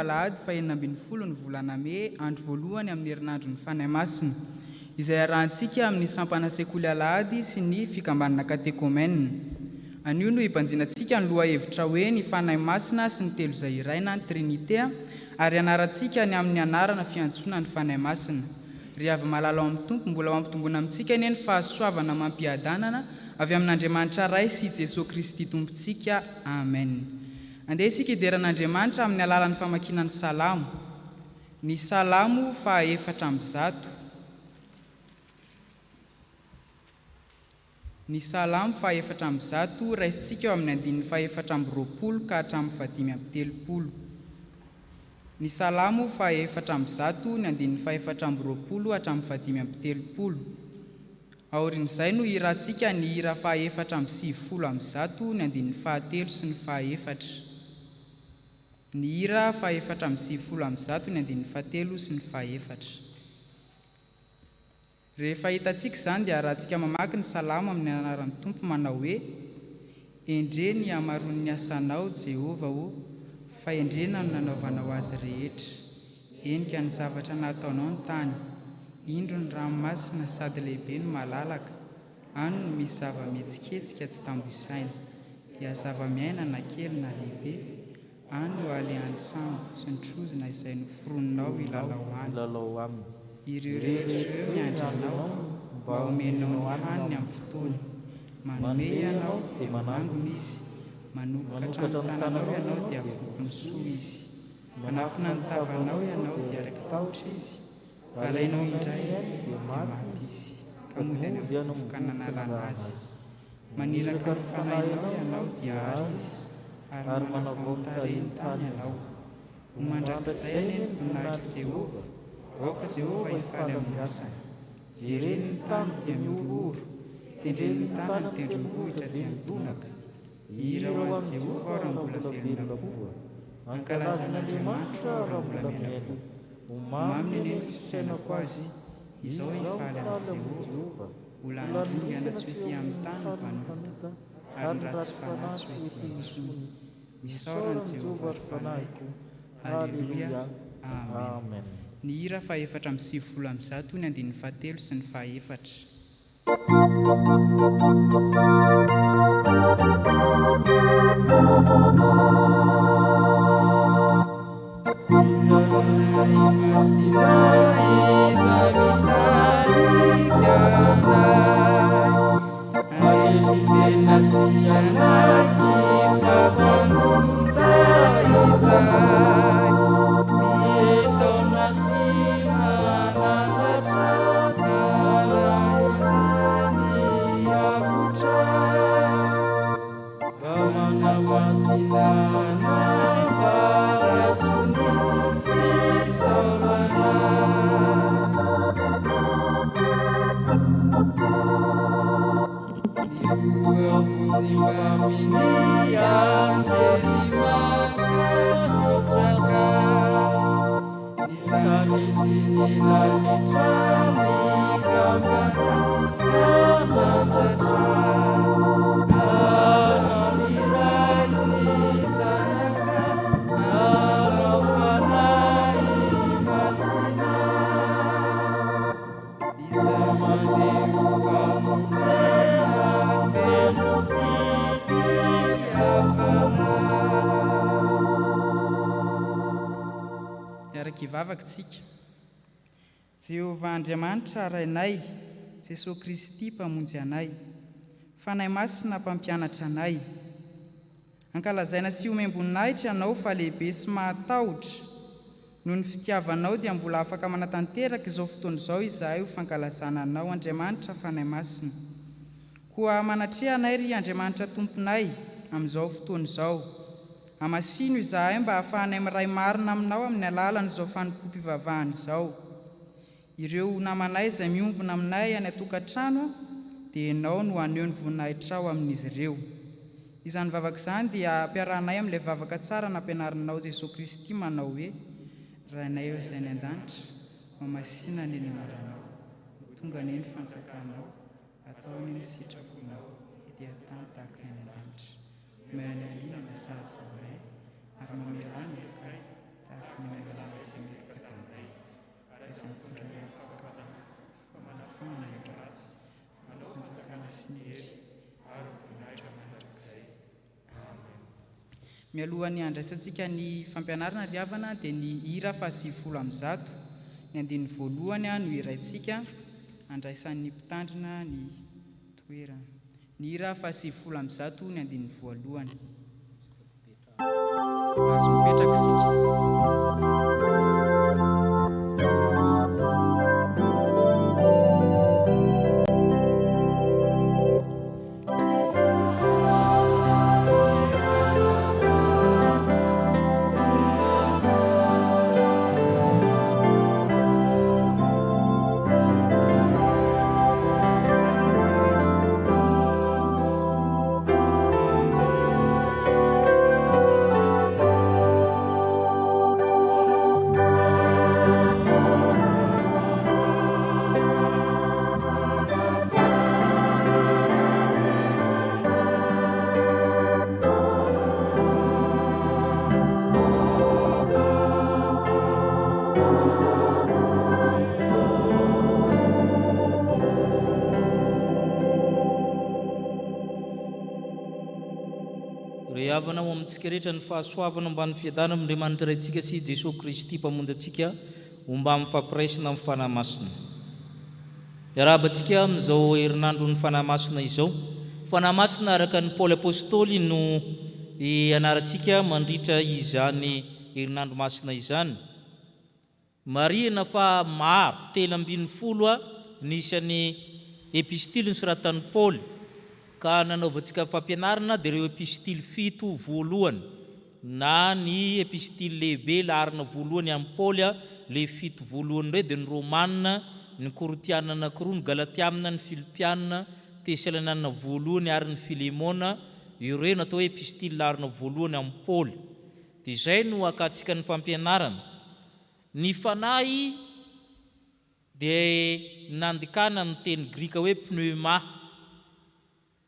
alahady fa 20 ny volana May, andro voalohany amin'ny herinandro ny fanahy masina, izay arahantsika amin'ny sampana sekoly alahady sy ny fikambanana katekômène. Anio no hibanjinantsika ny lohahevitra hoe ny fanahy masina sy ny telo izay iraina ny Trinité, ary anarantsika ny amin'ny anarana fiantsoana ny fanahy masina. Ry avy malala ao amin'ny Tompo, mbola mampitombona amintsika anie ny fahasoavana mampiadanana avy amin'Andriamanitra Ray sy Jesosy Kristy Tompontsika. Amen. Andeha isika hideran'Andriamanitra amin'ny alalan'ny famakiana ny salamo. Ny salamo faha 400. Ny salamo faha 400 raisintsika eo amin'ny andininy faha 420 ka hatramin'ny faha 530. Ny salamo faha 400 ny andininy faha 420 hatramin'ny faha 530. Aorin'izay no hirantsika ny hira faha 470 ny andininy faha 3 sy ny faha 4. Ny hira faha 470 ny andininy faha 3 sy ny faha 4. Rehefa hitantsika izany dia rahantsika mamaky ny salamo amin'ny anaran'ny Tompo manao hoe: endre ny hamaroan'ny asanao Jehova fa endrena no nanaovanao azy rehetra. Enika ny zavatra nataonao ny tany, indro ny ranomasina sady lehibe no malalaka, any no misy zava-mihetsiketsika tsy tamboisaina, dia zava-miainana kely na lehibe, any no alehan'ny sambo sy ny trozona izay noforononao ilalao aminy. Ireo rehetra ireo miandry anao mba omenao ny haniny amin'ny fotoany. Manome ianao dia manangona izy, manomboka hatramin'ny tananao ianao dia vokony soa izy. Manafina ny tavanao ianao dia araka tahotra izy, alainao indray dia maty izy, ka mody any amin'ny vovoka nanalana azy. Maniraka ny fanahinao ianao dia ary izy, ary manavao ny tarehiny tany ianao. Ho mandrakizay anie ny voninahitry Jehova, aoka Jehova hifaly amin'ny asany. Jereny ny tany dia miororo, tendreny ny tanany tendrombohitra dia midonaka. Hira ho an'i Jehova aho raha mbola velona koa, ankalazan'Andriamanitra aho raha mbola miaina koa. Omaminy anie ny fisainako azy, izao hifaly amin'ny Jehova. Olany ringana tsy ho ety amin'ny tany ny mpanorita, ary ny ratsy fanahy tsy ho ety intsony. Misaorany Jehova ry fanahiko. Alleluia. Amen. Ny hira faha 470 ny andininy faha 3 sy ny faha 4. Kivavakantsika. Jehova Andriamanitra Rainay, Jesosy Kristy mpamonjy anay, fanahy masina mpampianatra anay, ankalazaina sy omem-boninahitra ianao fa lehibe sy mahatahotra. Noho ny fitiavanao dia mbola afaka manatanteraka izao fotoana izao izahay ho fankalazana anao, Andriamanitra fanahy masina. Koa manatrea anay ry Andriamanitra Tomponay amin'izao fotoana izao. Hamasino izahay mba hahafahanay miray marina aminao amin'ny alalan'izao fanompoam-pivavahana izao. Ireo namanay izay miombona aminay any an-tokantrano dia ianao no haneho ny voninahitra ao amin'izy ireo. Izany vavaka izany dia ampiarahanay amin'ilay vavaka tsara nampianarinao Jesosy Kristy manao hoe: Rainay eo izay ny an-danitra, mamasina ny anaranao, tonga anie ny fanjakanao, atao anie ny sitraponao, ety an-tany tahaka ny any an-danitra. May any anina sahazahoanay, ary mamelany lokay tahaka ny lalana sy miloka tambay aiza mitondra ny am'fokana manafonana ny ratsy manjakana sy ny hery ary voninahitra mandrakizay. Mialohan'ny andraisantsika ny fampianarana ry havana dia ny hira fa 700 ny andininy voalohany no iraintsika andraisan'ny mpitandrina ny toerana. Ny hira fa 700 ny andininy voalohany. Azo mipetraka isika. Havana ho amintsika rehetra ny fahasoavana mba ny fiadana amin'Andriamanitra raintsika sy Jesosy Kristy mpamonjy antsika ho mba mifampiraisina amin'ny fanahy masina. Miarabantsika amin'izao herinandro ny fanahy masina izao. Fanahy masina araka ny Paoly Apôstôly no anarantsika mandritra izany herinandro masina izany. Marihana fa maro 340 ny isan'ny epistily nosoratan'i Paoly. Ka nanaovantsika fampianarana dia ireo epistily 7 voalohany na ny epistily lehibe laharana voalohany amin'ny Paoly le 7 voalohany ireo dia ny Romanina, ny Korintiana anankiroa, ny Galatiana, ny Filipiana, Tesaloniana voalohany ary ny Filemona, ireo natao hoe epistily laharana voalohany amin'ny Paoly. Dia izay no akatsika ny fampianarana. Ny fanahy dia nandikana ny teny Grika hoe pneuma.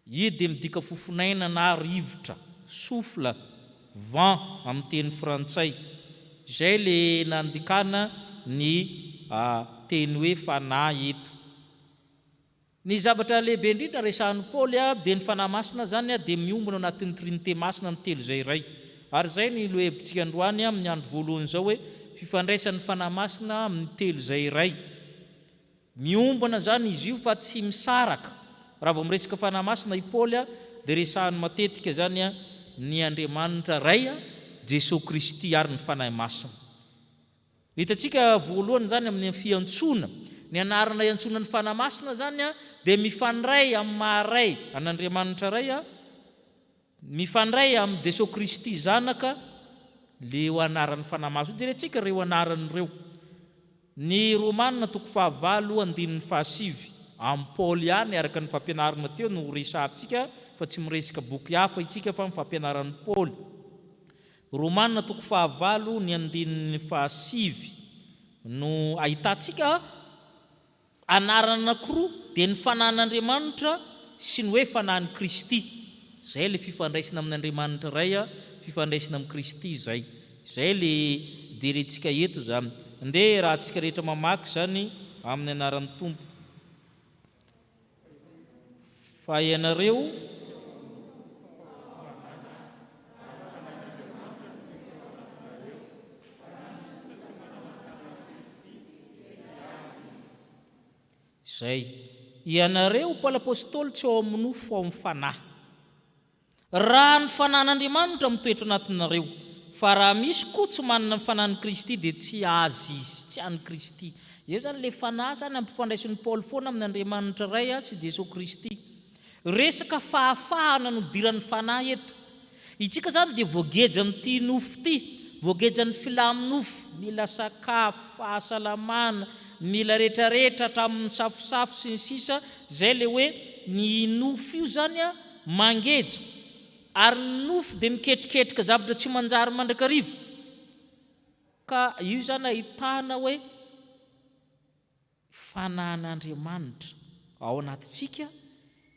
Io dia midika fofonaina na rivotra, souffle, vent amin'ny teny frantsay. Izay le nandikana ny teny hoe fanahy eto. Ny zavatra lehibe indrindra resahan'ny Paoly dia ny fanahy masina zany dia miombona anatin'ny trinité masina ny telo izay iray. Ary izay ny lohevitsika androany amin'ny andro voalohany izao hoe fifandraisan'ny fanahy masina amin'ny telo izay iray. Miombona zany izy io fa tsy misaraka. Raha vao miresaka fanahy masina i Paoly dia resahany matetika zany ny Andriamanitra ray Jesosy Kristy ary ny fanahy masina. Hitantsika voalohany zany amin'ny fiantsoana. Ny anarana iantsoana ny fanahy masina zany dia mifandray amin'ny maharay an'Andriamanitra ray, mifandray amin'ny Jesosy Kristy zanaka leo anaran'ny fanahy masina. Jerentsika ireo anaran'ireo. Ny Romanina 9:7 amin'ny Paoly ihany araka ny fampianarana teo no resahantsika fa tsy miresaka boky hafa itsika fa ny fampianaran'ny Paoly. Romanina 9:7 no ahitantsika anarana anankiroa dia ny fanahin'Andriamanitra sy ny hoe fanahin'i Kristy. Izay le fifandraisana amin'Andriamanitra ray, fifandraisana amin'ny Kristy izay. Izay le jerentsika eto zany. Andeha raha antsika rehetra mamaky zany amin'ny anaran'ny Tompo. Fa ianareo izay ianareo Paoly Apôstôly tsy ao amin'ny nofo ao amin'ny fanahy. Raha ny fanahin'Andriamanitra mitoetra anatinareo, fa raha misy koa tsy manana ny fanahin'i Kristy dia tsy azy izy, tsy an'i Kristy. Io zany le fanahy zany ampifandraisan'ny Paoly foana amin'Andriamanitra ray sy Jesosy Kristy. Resaka fahafahana no diran'ny fanahy eto. Itsika zany dia voageja amin'ity nofo ity, voagejan'ny filaminofo, mila sakafo, fahasalamana, mila rehetrarehetra hatramin'ny safosafo sy ny sisa, zay le hoe ny nofo io zany mangeja. Ary ny nofo dia miketriketrika zavatra tsy manjary mandrakariva. Ka io zany ahitana hoe fanahin'Andriamanitra ao anatintsika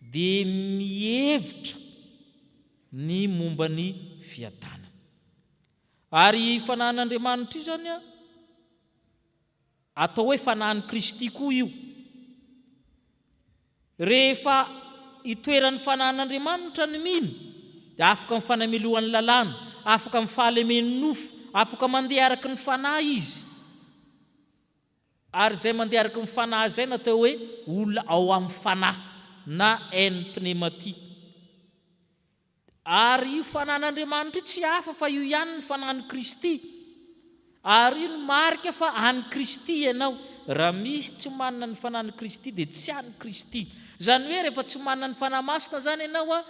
dia mihevitra ny momba ny fiadanana. Ary fanahin'Andriamanitra io zany atao hoe fanahin'i Kristy koa io. Rehefa itoeran'ny fanahin'Andriamanitra ny mino, dia afaka mifanamelohan'ny lalàna, afaka mifahalemeny nofo, afaka mandeha araky ny fanahy izy. Ary izay mandeha araky ny fanahy izay natao hoe olona ao amin'ny fanahy na pneumatie. Ary io fanahin'Andriamanitra tsy hafa fa io ihany ny fanahin'i Kristy. Ary io ny marika fa any Kristy ianao. Raha misy tsy manana ny fanahin'i Kristy dia tsy any Kristy. Zany hoe rehefa tsy manana ny fanahy masina zany ianao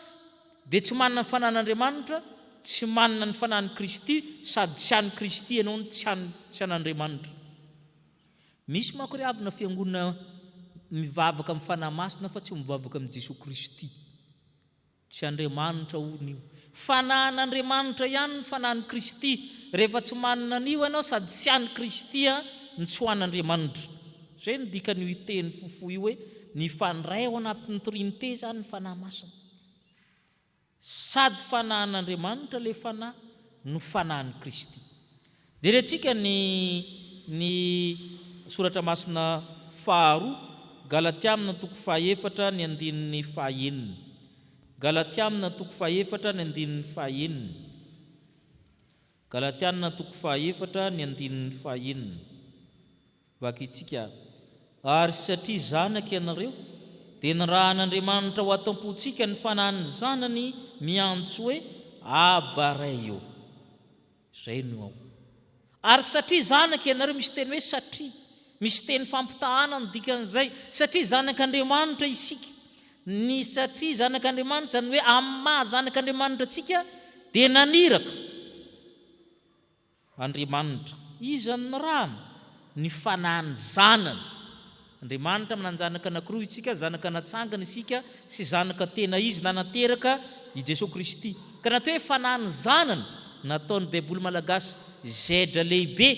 dia tsy manana ny fanahin'Andriamanitra, tsy manana ny fanahin'i Kristy, sady tsy any Kristy ianao ny tsy an'Andriamanitra. Misy manko ry avina fiangonana mivavaka amin'ny fanahy masina fa tsy mivavaka amin'ny Jesosy Kristy. Tsy Andriamanitra hono io. Fanahin'Andriamanitra ihany ny fanahin'i Kristy. Rehefa tsy manana an'io ianao sady tsy any Kristy ny tsy ho an'Andriamanitra. Zay no dikan'io teny fofo io hoe mifandray ao anatin'ny Trinité zany ny fanahy masina. Sady fanahin'Andriamanitra le fanahy no fanahin'i Kristy. Jerentsika ny soratra masina faharoa, Galatia amina toko fahaefatra ny andinin'ny fahaenina. Galatia amina toko fahaefatra ny andinin'ny fahaenina. Galatia amina toko fahaefatra ny andinin'ny fahaenina. Vakitsika. Ary satria zanaka ianareo dia nirahan'Andriamanitra ho atam-pontsika ny fanahin'ny zanany miantso hoe Abareo. Zay no ao. Ary satria zanaka ianareo, misy teny hoe satria, misy teny fampitahana ny dikan'izay. Satria zanak'Andriamanitra isika. Ny satria zanak'Andriamanitra zany hoe amin'ny maha zanak'Andriamanitra atsika dia naniraka Andriamanitra. Izy ny rahana ny fanahin'ny zanany. Andriamanitra mananjanaka anankiroa isika, zanaka natsangana isika sy zanaka tena izy nanateraka i Jesosy Kristy. Ka natao hoe fanahin'ny zanany, nataon'ny Baiboly malagasy zedra lehibe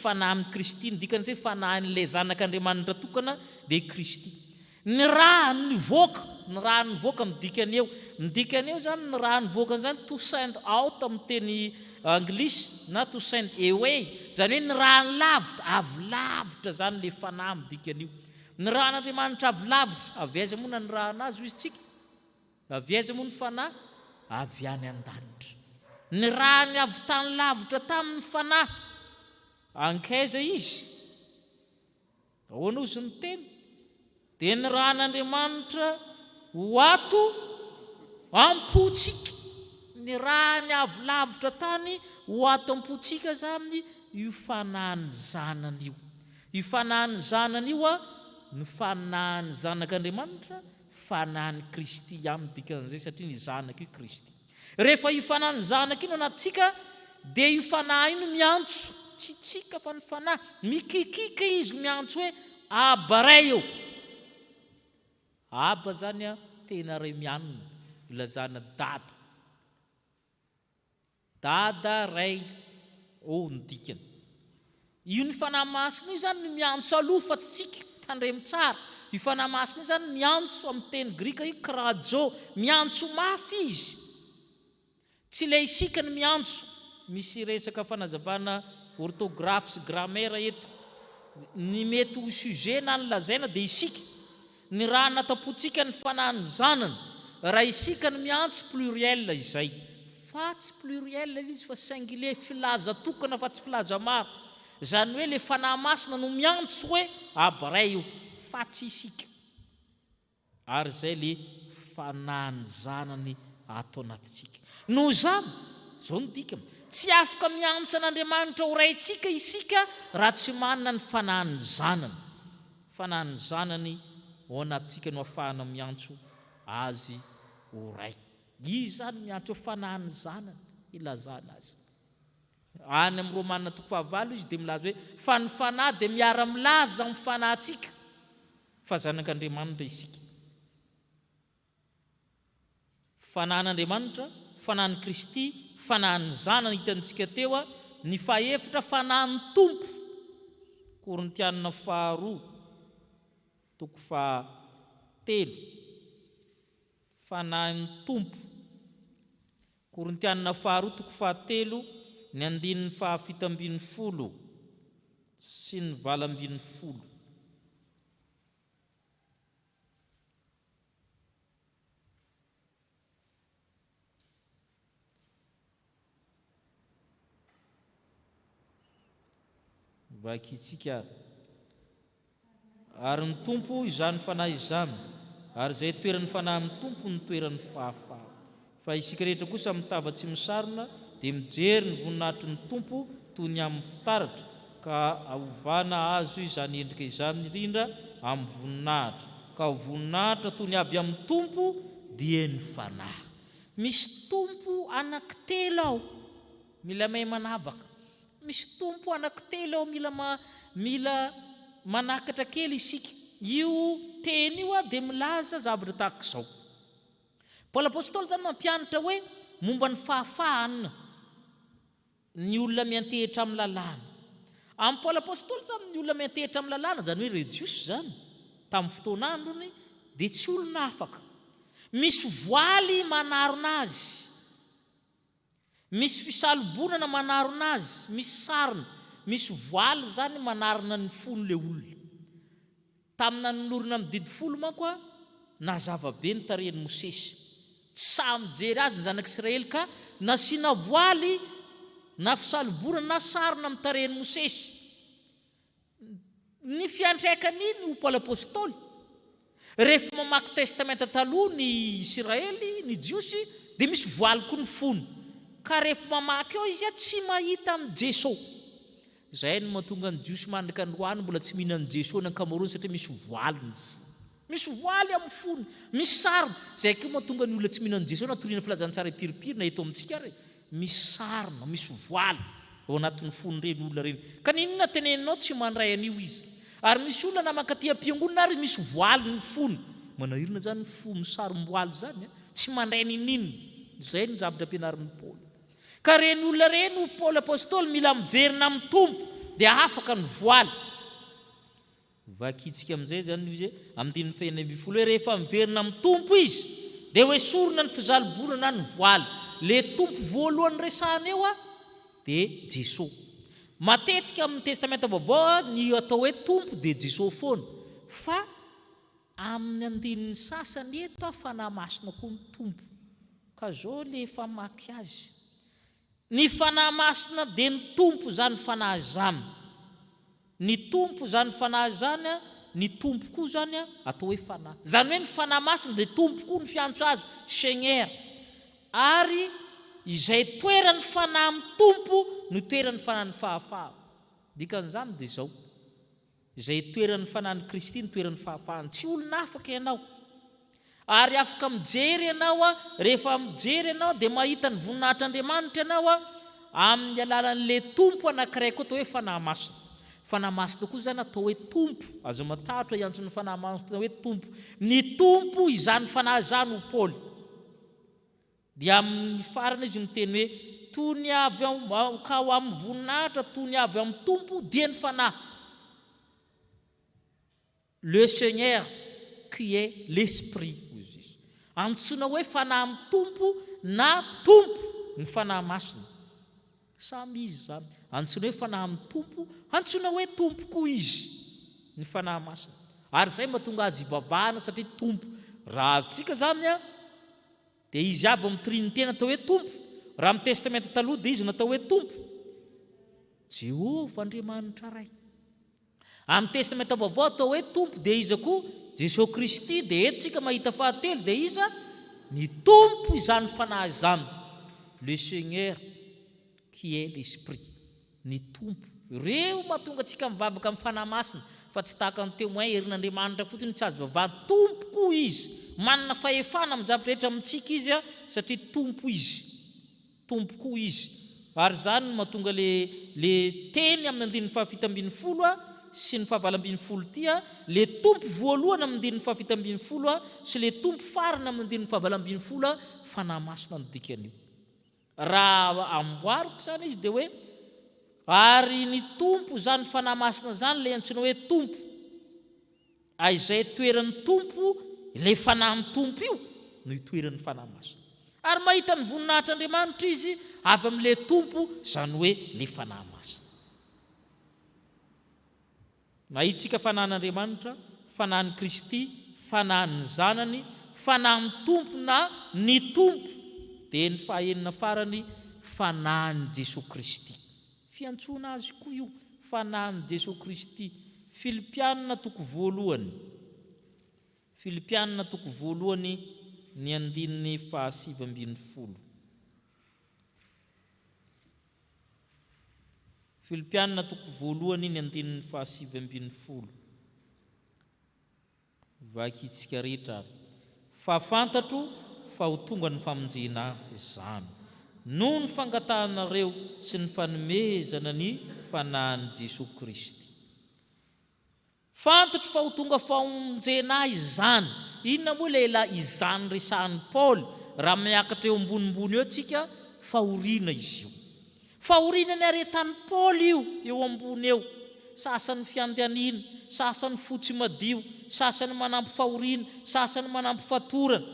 fanahy amin'ny Kristy. Ny dikan'izay fanahin'ilay zanak'Andriamanitra tokana dia Kristy. Ny raha ny voaka, ny raha ny voaka midikany eo. Midikany eo zany ny raha ny voaka zany to send out amin'ny teny anglisy na to send away. Zany hoe ny raha ny lavitra, avy lavitra zany le fanahy midikany io. Ny raha n'Andriamanitra avy lavitra, avy aiza moa ny raha anazy izy tsika? Avy aiza moa ny fanahy? Avy any an-danitra. Ny raha ny avy tany lavitra tamin'ny fanahy, ankaiza izy? Ahoana ozy ny teny? Dia ny raha n'Andriamanitra ho ato am-pontsika. Ny raha ny avy lavitra tany ho ato am-pontsika zany io fanahin'ny zanany io. Io fanahin'ny zanany io ny fanahin'ny zanak'Andriamanitra, fanahin'ny Kristy ihany dikan'izay, satria ny zanaka io Kristy. Rehefa io fanahin'ny zanaka io anatsika, dia io fanahy io miantso, tsy tsika fa ny fanahy, mikikika izy miantso hoe Abareo. Aba zany tena ray mianina, ilazana dada. Dada ray ny dikany. Io ny fanahy masina io zany no miantso aloha fa tsy tsika tandremy tsara. Io fanahy masina io zany miantso amin'ny teny Grika io kradzo, miantso mafy izy. Tsy ilay isika ny miantso. Misy resaka fanazavana orthographe sy grammaire eto. Ny mety ho sujet na ny lazaina dia isika. Ny raha natapontsika ny fanahin'ny zanany, raha isika ny miantso pluriel izay. Fa tsy pluriel izy fa singulier, filaza tokana fa tsy filaza maro. Zany hoe le fanahy masina no miantso hoe Abareo, fa tsy isika. Ary zay le fanahin'ny zanany ato anatintsika. No zany, zao no dikany. Tsy afaka miantso an'Andriamanitra ho raintsika isika raha tsy manana ny fanahin'ny zanany. Fanahin'ny zanany ao anatintsika no ahafahana miantso azy ho ray. Izy zany miantso fanahin'ny zanany, ilazana azy. Any amin'ny Romanina toko fahavalo izy dia milaza hoe fa ny fanahy dia miara-milaza amin'ny fanahintsika fa zanak'Andriamanitra isika. Fanahin'Andriamanitra, fanahin'ny Kristy, fanahin'ny zanany hitantsika teo ny fahaefatra fanahin'ny tompo. Korintianina faharoa toko fahatelo, fanahin'ny tompo. Korintianina faharoa toko fahatelo ny 770 sy ny 870. Vakitsika ary ny tompo izany fanahy izany, ary izay toeran'ny fanahy amin'ny tompo ny toeran'ny fahafaha. Fa isika rehetra kosa mitavatsy misarona dia mijery ny voninahitry ny tompo toy ny amin'ny fitaratra, ka ahovana azo izany endrika izany indrindra amin'ny voninahitra, ka ho voninahitra toy ny avy amin'ny tompo dia ny fanahy. Misy tompo anankitelo ao, mila mahay manavaka. Misy tompo anankitelo ao, mila manakatra kely isika. Io teny io dia milaza zavatra tahaka izao. Paoly apôstôly zany mampianatra hoe momba ny fahafahana ny olona miantehitra amin'ny lalàna. Amin'ny Paoly apôstôly zany ny olona miantehitra amin'ny lalàna zany hoe Rejiosy zany tamin'ny fotoana androny dia tsy olona afaka. Misy voaly manarona azy, misy fisalobonana manarona azy, misy sarina, misy voaly zany manarona ny fon'le olona. Tamina nolorina amin'ny didy folo manko a nazava be ny tarehin'i Mosesy. Tsy sahy mijery azy ny zanak'Israely ka nasiana voaly na fisalobonana na sarina amin'ny tarehin'i Mosesy. Ny fiantraikany ny Paoly apôstôly rehefa mamaky testamenta taloha ny Israely, ny Jiosy, dia misy voaly koa ny fono. Ka rehefa mamaky eo izy tsy mahita amin'ny Jesô. Izay no mahatonga ny Jiosy mandrika ny roany mbola tsy mihinana Jesô ny ankamaroany satria misy voaly ny fono. Misy voaly amin'ny fono, misy sarina. Izay koa mahatonga ny olona tsy mihinana Jesô na toriana filazantsara ipiripirina eto amintsika ary. Misy sarina, misy voaly ao anatin'ny fono reny olona reny. Ka ninona teneninao tsy mandray an'io izy. Ary misy olona na mankaty am-piangonana ary misy voaly ny fono. Manahirana zany ny fono sarim-boaly zany, tsy mandray ninina. Izay ny zavatra ampianarin'ny Paoly. Ka reny olona reny Paoly apôstôly mila miverina amin'ny tompo dia afaka ny voaly. Vakitsika amin'izay zany izy amin'ny 1:20 hoe rehefa miverina amin'ny tompo izy dia hoe sorona ny fizalobonana ny voaly. Le tompo voalohany resahana eo a dia Jesô. Matetika amin'ny testamenta vaovao ny atao hoe tompo dia Jesô foana. Fa amin'ny andininy sasany eto fanahy masina koa ny tompo. Ka zao le famaky azy. Ny fanahy masina dia ny tompo zany fanahy zany. Ny tompo zany fanahy zany, ny tompo koa zany atao hoe fanahy. Zany hoe ny fanahy masina dia tompo koa ny fiantso azy, Seigneur. Ary izay toeran'ny fanahy amin'ny tompo no toeran'ny fanahy fahafaha. Dikan'izany dia izao. Izay toeran'ny fanahy Kristy ny toeran'ny fahafahany. Tsy olona afaka ianao. Ary afaka mijery ianao rehefa mijery ianao dia mahita ny voninahitr'Andriamanitra ianao amin'ny alalan'le tompo anankiray koa atao hoe fanahy masina. Fanahy masina koa zany atao hoe tompo. Azo matahotra iantson'ny fanahy masina hoe tompo. Ny tompo izany fanahy zany ho Paoly. Dia amin'ny farany izy miteny hoe toy ny avy ka ho amin'ny voninahitra toy ny avy amin'ny tompo dia ny fanahy. Le Seigneur qui est l'esprit. Antsoina hoe fanahy amin'ny tompo na tompo ny fanahy masina. Samy izy zany. Antsoina hoe fanahy amin'ny tompo, antsoina hoe tompo koa izy ny fanahy masina. Ary izay mahatonga azy ivavahana satria tompo. Raha azontsika zany dia izy avy amin'ny trinité natao hoe tompo. Raha amin'ny testamenta taloha dia izy natao hoe tompo. Jehovah Andriamanitra ray. Amin'ny testamenta vaovao atao hoe tompo dia iza koa Jesô Kristy. Dia eto tsika mahita fahatelo dia iza ny tompo izany fanahy izany. Le Seigneur qui est l'esprit. Ny tompo. Ireo mahatonga antsika mivavaka amin'ny fanahy masina. Fa tsy tahaka ny témoin herin'Andriamanitra fotsiny tsy azo vavahana. Tompo koa izy. Manana fahefana amin'ny zavatra rehetra amintsika izy satria tompo izy. Tompo koa izy. Ary zany mahatonga le teny amin'ny 770 sy ny 720 le tompo voalohany amin'ny 770 sy le tompo farany amin'ny 720 fanahy masina no dikan'io. Raha amboariko zany izy dia hoe ary ny tompo zany fanahy masina zany le antsoina hoe tompo. Izay toeran'ny tompo le fanahy amin'ny tompo io no itoeran'ny fanahy masina. Ary mahita ny voninahitr'Andriamanitra izy avy amin'ilay tompo, izany hoe le fanahy masina. Mahitsika fanahin'Andriamanitra, fanahin'i Kristy, fanahin'ny zanany, fanahin'ny tompo na ny tompo, dia ny fahaenina farany fanahin'i Jesosy Kristy. Fiantsoana azy koa io, fanahin'i Jesosy Kristy. Filipianina toko voalohany. Filipianina toko voalohany ny 7:7. Filipianina toko voalohany ny 7:7. Vakitsika rehetra. Fa fantatro fa ho tonga ny famonjena izany, noho ny fangatahanareo sy ny fanomezana ny fanahin'i Jesosy Kristy. Fantatro fa ho tonga famonjena izany. Inona moa lehilahy izany resahan'i Paoly? Raha miakatra eo ambonimbony eo tsika, fahoriana izy io. Fahoriana ny aretan'i Paoly io eo ambony eo. Sasany fiandaniana, sasany fotsy madio, sasany manampy fahoriana, sasany manampy fatorana.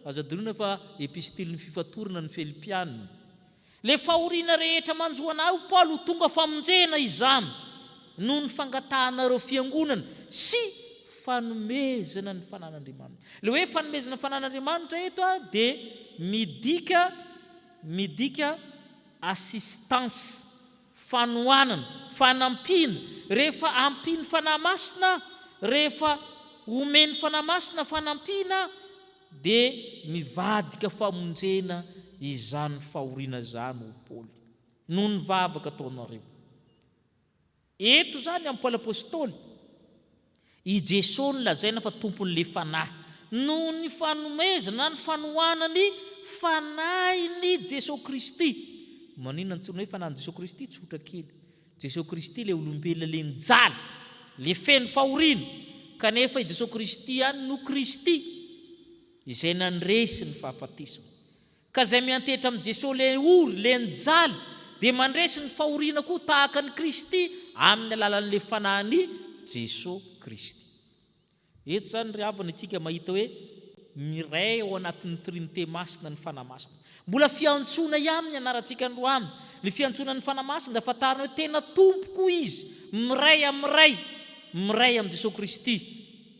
Azadonina fa epistilin'ny fifatorana ny Filipianina. Le fahoriana rehetra manjoana io Paoly ho tonga famonjena izany, noho ny fangatahanareo fiangonana sy fanomezana ny fanan'Andriamanitra. Le hoe fanomezana ny fanan'Andriamanitra eto dia midika assistance, fanohanana, fanampiana. Rehefa ampiny fanahy masina, rehefa omeny fanahy masina fanampiana, dia mivadika famonjena izany fahoriana izany ho Paoly, noho ny vavaka ataonareo. Eto zany amin'ny Paoly apôstôly, i Jesosy lazaina fa tompon'le fanahy, noho ny fanomezana ny fanohanany fanahiny Jesosy Kristy. Maninona antsoina hoe fanahin'i Jesosy Kristy? Tsotra kely. Jesosy Kristy le olombelona le nijaly, le feno fahoriana, kanefa i Jesosy Kristy ihany no Kristy izay nandresy ny fahafatesana. Ka izay miantehitra amin'ny Jesosy le ory, le nijaly, dia mandresy ny fahoriana koa tahaka ny Kristy amin'ny alalan'le fanahiny Jesosy Kristy. Eto zany ry havana antsika mahita hoe miray ao anatin'ny trinité masina ny fanahy masina. Mbola fiantsoana ihany ny anarantsika androany. Ny fiantsoana ny fanahy masina dia ahafantarana hoe tena tompo koa izy, miray amin'ny Jesosy Kristy.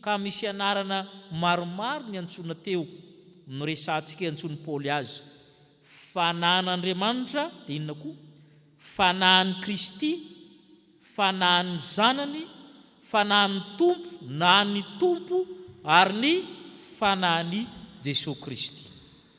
Ka misy anarana maromaro ny antsoina teo, miresantsika antsoin'i Paoly azy. Fanahin'Andriamanitra dia inona koa? Fanahin'i Kristy, fanahin'ny zanany, fanahin'ny tompo na ny tompo, ary ny fanahin'i Jesosy Kristy.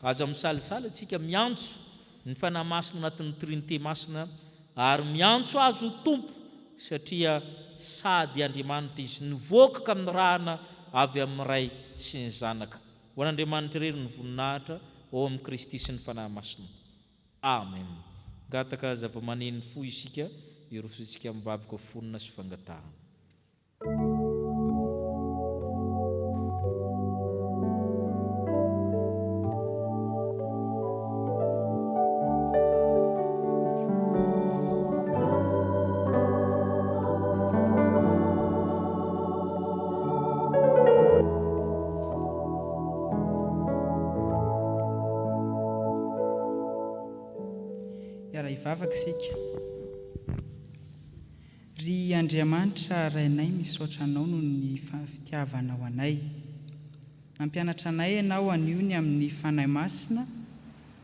Aza misalisala antsika miantso ny fanahy masina anatin'ny trinité masina, ary miantso azy ho tompo, satria sady Andriamanitra izy, nivoaka amin'ny rahana avy amin'ny Ray sy ny Zanaka. Ho an'Andriamanitra irery ny voninahitra ao amin'ny Kristy sy ny fanahy masina. Amen. Gataka zava-maneno fo isika, irosontsika mivavaka fonina sy fangatahana. Ivavaka isika. Ry Andriamanitra rainay, misaotra anao noho ny fitiavanao anay. Nampianatra anay ianao anio ny amin'ny fanahy masina,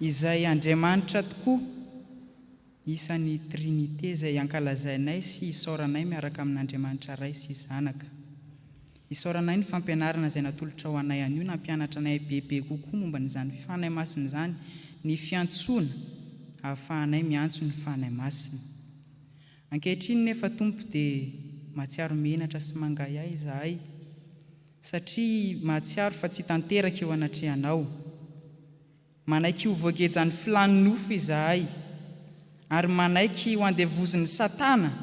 izay Andriamanitra tokoa, isan'ny trinité izay ankalazainay sy isaoranay miaraka amin'Andriamanitra Ray sy Zanaka. Isaoranay ny fampianarana izay natolotra ho anay anio, nampianatra anay bebe kokoa momba n'izany fanahy masina izany, ny fiantsoana ahafahanay miantso ny fanahy masina. Ankehitriny nefa Tompo dia mahatsiaro menatra sy mangay ahy izahay, satria mahatsiaro fa tsy tanteraka eo anatrehanao. Manaiky ho voagejan'ny filany nofo izahay, ary manaiky ho andevozin'ny Satana,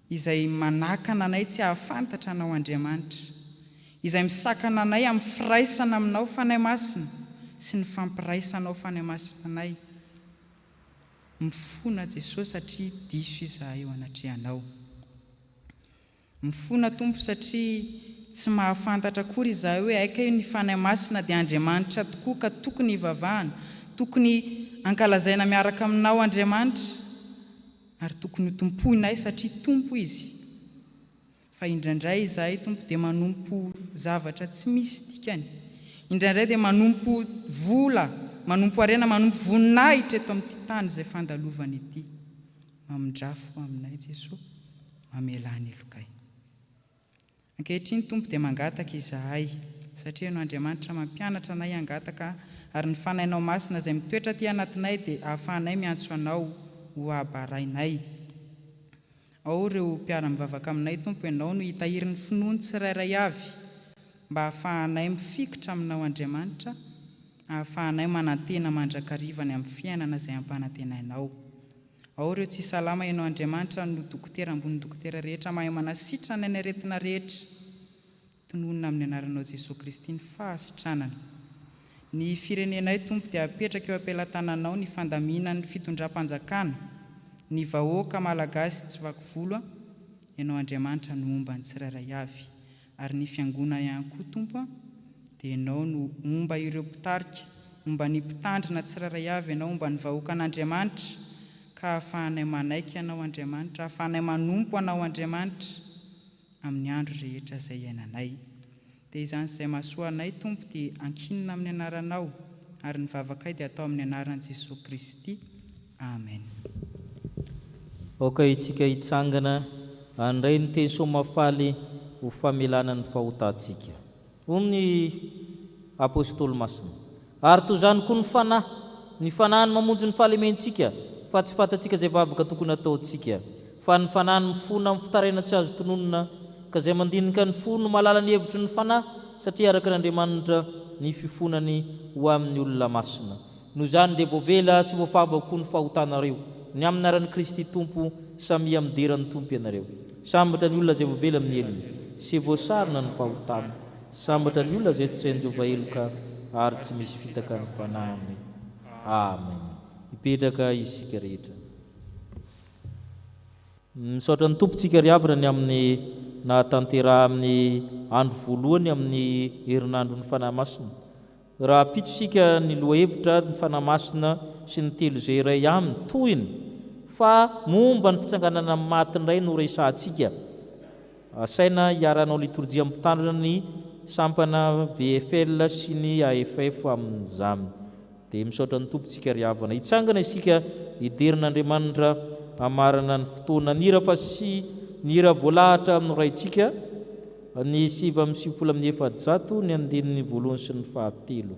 izay manakana anay tsy ahafantatra anao Andriamanitra, izay misakana anay amin'ny firaisana aminao fanahy masina sy ny fampiraisanao fanahy masina anay. Mifona Jesosy satria diso izahay eo anatrehanao. Mifona Tompo satria tsy mahafantatra akory izahay hoe aika io ny fanahy masina dia Andriamanitra tokoa ka tokony hivavahana, tokony ankalazaina miaraka aminao Andriamanitra, ary tokony ho tompoinay satria tompo izy. Fa indraindray izahay Tompo dia manompo zavatra tsy misy dikany. Indraindray dia manompo vola, manompo arena, manompo voninahitra eto amin'ity tany izay fandalovana ity. Mamindrafo aminay Jesosy, mamela ny lokay. Ankehitriny Tompo dia mangataka izahay, satria no Andriamanitra mampianatra anay hangataka, ary ny fanahinao masina izay mitoetra aty anatinay dia ahafahanay miantso anao ho abarainay. Ao ireo mpiara-mivavaka aminay Tompo, ianao no hitahirin'ny finoany tsirairay avy, mba ahafahanay mifikitra aminao Andriamanitra, ahafahanay manantena mandrakarivany amin'ny fiainana izay ampanantenainao. Ao ireo tsy salama ianao Andriamanitra no dokotera ambony dokotera rehetra, mahay manasitrana ny aretina rehetra, tononona amin'ny anaranao Jesosy Kristy ny fahasitranana. Ny firenenay Tompo dia apetraka eo ampelantananao ny fandaminan'ny fitondram-panjakana, ny vahoaka malagasy tsy vaky volo, ianao Andriamanitra no omba ny tsirairay avy, ary ny fiangonana ihany koa Tompo dia ianao no omba ireo mpitarika, omba ny mpitandrina tsirairay avy, ianao omba ny vahoaka an'Andriamanitra, ka ahafahanay manaiky anao Andriamanitra, ahafahanay manompo anao Andriamanitra amin'ny andro rehetra izay iainanay. Dia izany izay mahasoa anay Tompo dia ankinina amin'ny anaranao, ary ny vavakay dia atao amin'ny anaran'i Jesosy Kristy. Amen. Oka itsika hitsangana andray ny teny somafaly ho famelana ny fahotantsika. Hoy ny apôstôly masina: ary toy izany koa ny fanahiny mamonjy ny fahalementsika, fa tsy fantatsika izay vavaka tokony ataontsika, fa ny fanahiny mifona amin'ny fitaraina tsy azo tononona, ka izay mandinika ny fo no malala ny hevitry ny fanahy, satria araka n'Andriamanitra ny fifonany ho amin'ny olona masina. Noho izany dia voavela sy voafava koa ny fahotanareo ny amin'ny anaran'i Kristy Tompo, samyamideran'ny Tompo ianareo. Sambatra ny olona izay voavela amin'ny elony, sy voasarona ny fahotana. Sambatra ny olona izay tsy tsain'ny Jehovah eloka, ary tsy misy fitaka ny fanahiny. Amen. Hipetraka isika rehetra. Misaotra ny Tompo tsika riavana ny amin'ny nahatanteraha amin'ny andro voalohany amin'ny herinandro ny fanahy masina. Raha pitsosika ny lohahevitra ny fanahy masina sy ny telo izay iray aminy toyiny, fa momba ny fitsanganana amin'ny maty indray no resahantsika. Asaina hiaranao liturjia mpitandrina ny sampana VFL sy ny AFF amin'izany. Dia misaotra ny Tompo tsika riavana. Hitsangana isika hiderin'Andriamanitra amarana ny fotoana nira fa sy nira voalahatra amin'ny raitsika, ny 7:100 ny andinin'ny voalohany sy ny fahatelo.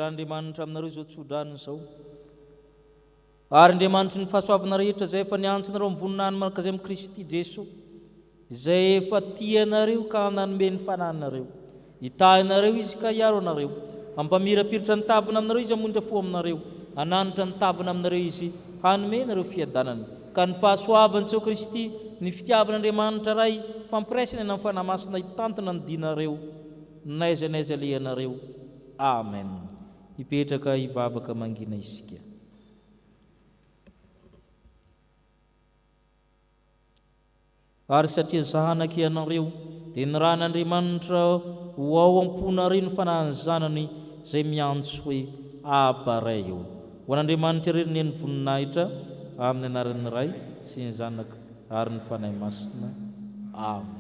Andriamanitra aminareo izao tsodrany izao, ary Andriamanitra ny fahasoavana rehetra izay efa niantsonareo amin'ny voninahiny manaraka izay amin'ny Kristy Jesosy, izay efa tianareo ka nanome ny fanahynareo, hitahinareo izy ka hiaro anareo, ampamirapiritra ny tavina aminareo izy hamonjy fo aminareo, ananitra ny tavina aminareo izy hanome nareo fiadanany, ka ny fahasoavan'i Jesoa Kristy, ny fitiavan'Andriamanitra ray, fampiraisana eny amin'ny fanamasina hitantana ny dinareo, naiza naiza lehanareo. Amen. Hipetraka hivavaka mangina isika. Ary satria zahanaka ianareo dia ny ran'Andriamanitra ho ao am-ponareo ny fanahany zanany izay miantso hoe Aba ray eo. Ho an'Andriamanitra irery ny voninahitra amin'ny anaran'ny Ray sy ny Zanaka ary ny fanahy masina. Amen.